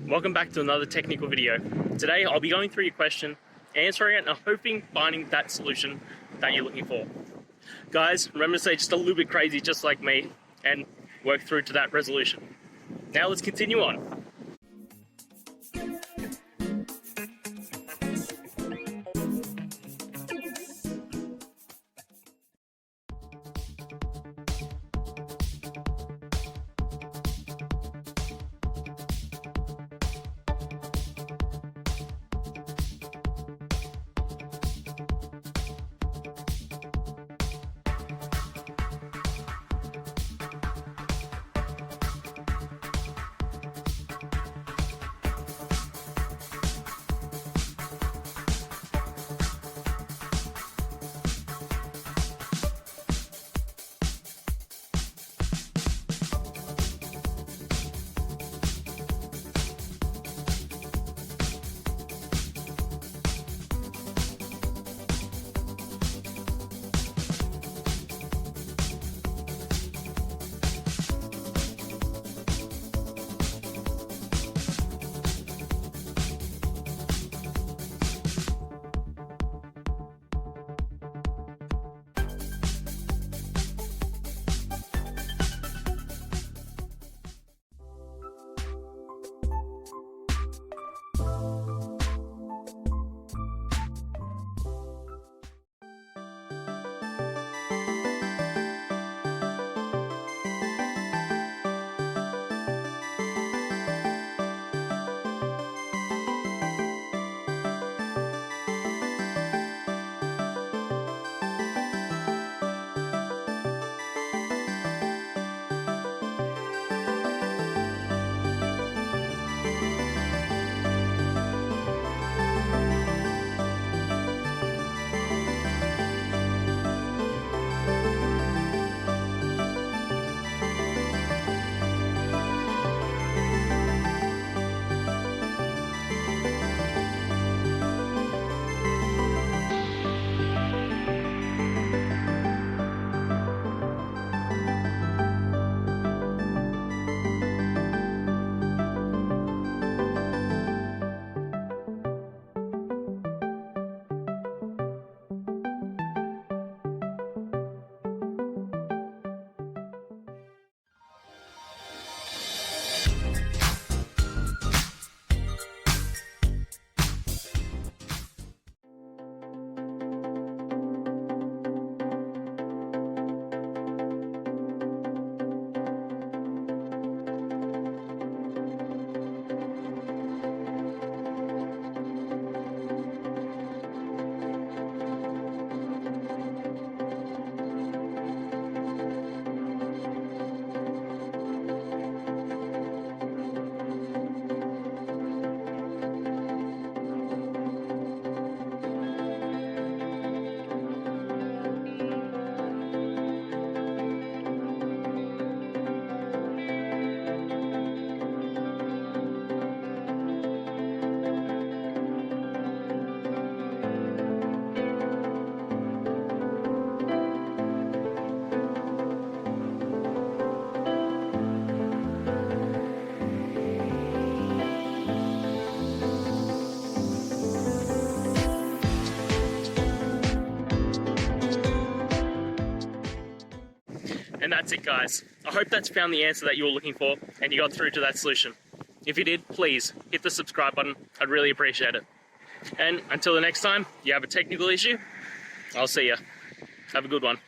welcome back to another technical video. Today I'll be going through your question, answering it, and hoping finding that solution that you're looking for. Guys, remember to stay just a little bit crazy just like me and work through to that resolution. Now let's continue on. And that's it, guys. I hope that's found the answer that you were looking for and you got through to that solution. If you did, please hit the subscribe button. I'd really appreciate it. And until the next time you have a technical issue, I'll see ya. Have a good one.